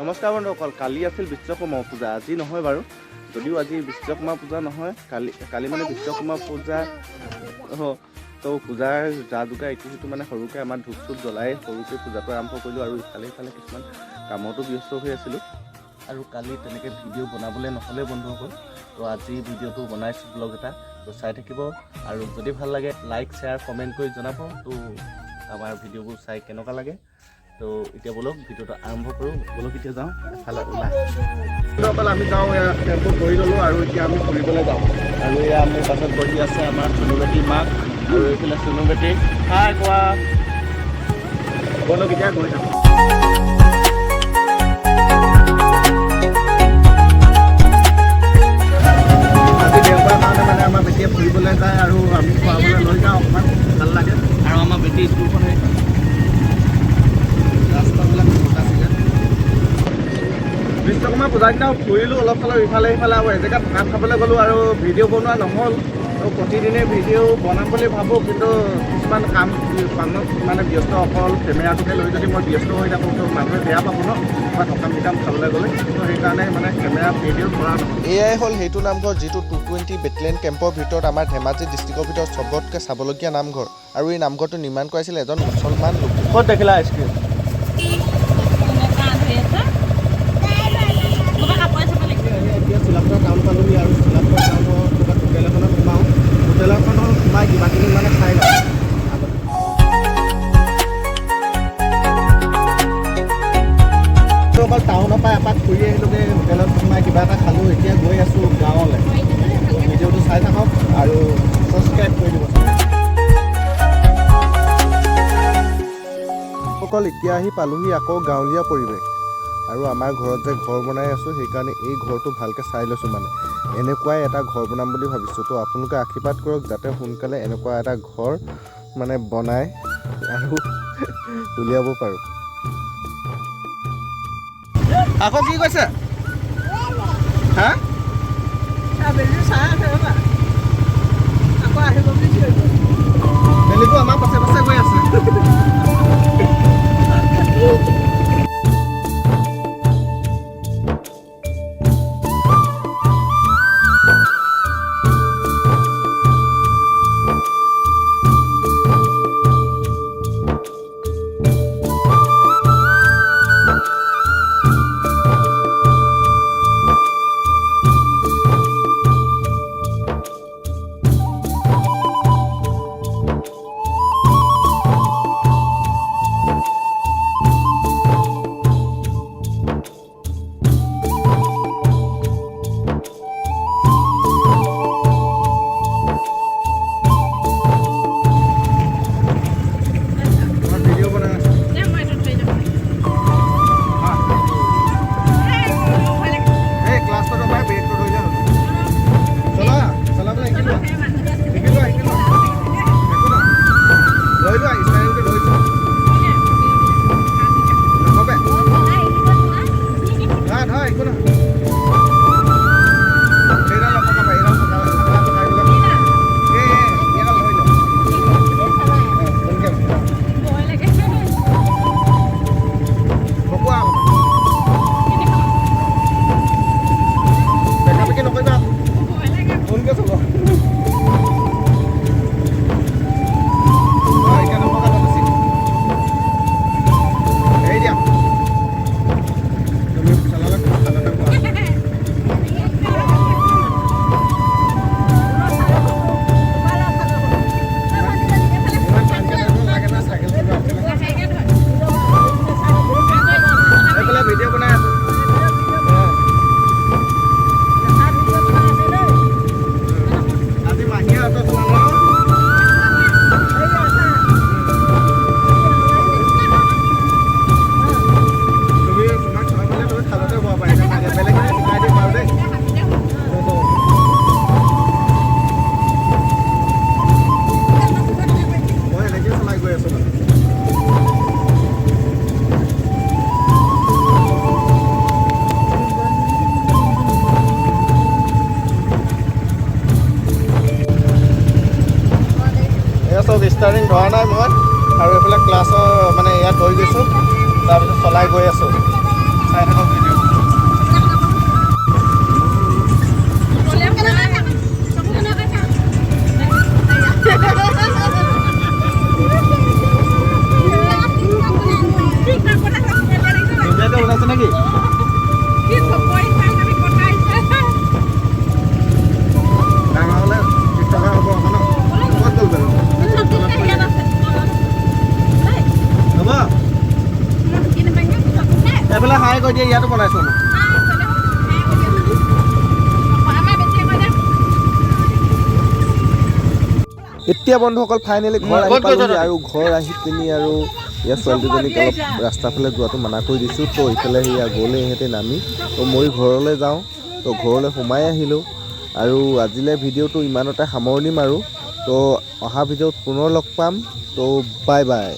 নমস্কাৰ বন্ধুসকল, কালি আছিল বিশ্বকৰ্মা পূজা, আজি নহয় বাৰু। যদিও আজি বিশ্বকৰ্মা পূজা নহয়, কালি মানে বিশ্বকৰ্মা পূজা। তো পূজাৰ যা যোগাৰ ইটো মানে সৰুকৈ আমাৰ ধূপ চুপ জ্বলাই সৰুকৈ পূজাটো আৰম্ভ কৰিলোঁ আৰু ইফালে কিছুমান কামতো ব্যস্ত হৈ আছিলোঁ আৰু কালি তেনেকৈ ভিডিঅ' বনাবলৈ নহ'লে বন্ধুসকল। তো আজি ভিডিঅ'টো বনাইছোঁ, ব্লগ এটা। তো চাই থাকিব আৰু যদি ভাল লাগে লাইক শ্বেয়াৰ কমেণ্ট কৰি জনাব। তো আমাৰ ভিডিঅ'বোৰ চাই কেনেকুৱা লাগে। তো এতিয়া বলক ভিডিঅ'টো আৰম্ভ কৰোঁ। বলক এতিয়া যাওঁ এফালে ওলাই। আমি যাওঁ, টেম্পুত বহি ল'লোঁ আৰু এতিয়া আমি ফুৰিবলৈ যাওঁ। আৰু এয়া মোৰ পাছত বহি আছে আমাৰ চুনুবেটীৰ মাক আৰু এইফালে চুনুবেটী। হাই কোৱা। বলক এতিয়া গৈ থাকোঁ। আজি দেওবাৰ কাৰণে মানে আমাৰ বেটীয়ে ফুৰিবলৈ যায় আৰু আমি খোৱাবলৈ লৈ যাওঁ, অকণমান ভাল লাগে। আৰু আমাৰ বেটী স্কুলখন ৰাস্তাবিলাক বিশ্বকৰ্মা পূজাৰ দিনা ফুৰিলোঁ অলপ চলপ ইফালে সিফালে আৰু এজেগাত ভাত খাবলৈ গ'লোঁ আৰু ভিডিঅ' বনোৱা নহ'ল। তো প্ৰতিদিনে ভিডিঅ' বনাম বুলি ভাবোঁ, কিন্তু কিছুমান কাম মানে ব্যস্ত, অকল কেমেৰাটোকে লৈ যদি মই ব্যস্ত হৈ থাকোঁ তো মানুহে বেয়া পাব ন, বা সকাম নিকাম খাবলৈ গ'লে। তো সেইকাৰণে মানে কেমেৰা ভিডিঅ' কৰা নহয়। এয়াই হ'ল সেইটো নামঘৰ যিটো 220 বেটেলিয়ন কেম্পৰ ভিতৰত আমাৰ ধেমাজি ডিষ্ট্ৰিক্টৰ ভিতৰত চবতকৈ চাবলগীয়া নামঘৰ। আৰু এই নামঘৰটো নিৰ্মাণ কৰাইছিল এজন মুছলমান লোক। ক'ত দেখিলা আইচক্ৰীম? চিলাপৰা টাউন পালোঁহি আৰু চিলাপৰা টাউনৰ ক'ৰবাত হোটেল এখনত সোমাওঁ। হোটেল এখনত সোমাই কিবাকিবি মানে খাই লওঁ। অকল টাউনৰ পৰা এপাক ফুৰি আহিলোঁগৈ, হোটেলত সোমাই কিবা এটা খালোঁ। এতিয়া গৈ আছোঁ গাঁৱলৈ। ভিডিঅ'টো চাই থাকক আৰু ছাবস্ক্ৰাইব কৰি দিব। অকল এতিয়া আহি পালোঁহি আকৌ গাঁৱলীয়া পৰিৱেশ। আৰু আমাৰ ঘৰত যে ঘৰ বনাই আছোঁ, সেইকাৰণে এই ঘৰটো ভালকৈ চাই লৈছোঁ। মানে এনেকুৱাই এটা ঘৰ বনাম বুলি ভাবিছোঁ। তো আপোনালোকে আশীৰ্বাদ কৰক যাতে সোনকালে এনেকুৱা এটা ঘৰ মানে বনাই আৰু উলিয়াব পাৰোঁ। আকৌ কি কৈছে? হা? বেলিটো আমাৰ পাছে পাছে গৈ আছে। ষ্টাৰিং ধৰা নাই মই, আৰু এইফালে ক্লাছৰ মানে ইয়াত ধৰি গৈছোঁ, তাৰপিছত চলাই গৈ আছোঁ। চাই থাকক ভিডিঅ'। ওলাইছে নেকি? ডাঙৰ হ'লে 30 টকা হ'ব আকৌ ন? ক'ত গ'ল বাৰু? হ'ব এইফালে হাই কৈ দিয়ে, ইয়াতো বনাইছোঁ মই। এতিয়া বন্ধুসকল ফাইনেলি ঘৰ আহি পালোহি আৰু ঘৰ আহি পিনি আৰু ইয়াৰ ছোৱালীজনীক অলপ ৰাস্তাৰ ফালে যোৱাটো মানা কৰি দিছোঁ। তো ইফালে সেয়া গ'লে ইহঁতে নামি, তো মই ঘৰলৈ যাওঁ। তো ঘৰলৈ সোমাই আহিলোঁ আৰু আজিলৈ ভিডিঅ'টো ইমানতে সামৰণি মাৰোঁ। তো অহা ভিডিঅ'ত পুনৰ লগ পাম। তো বাই বাই।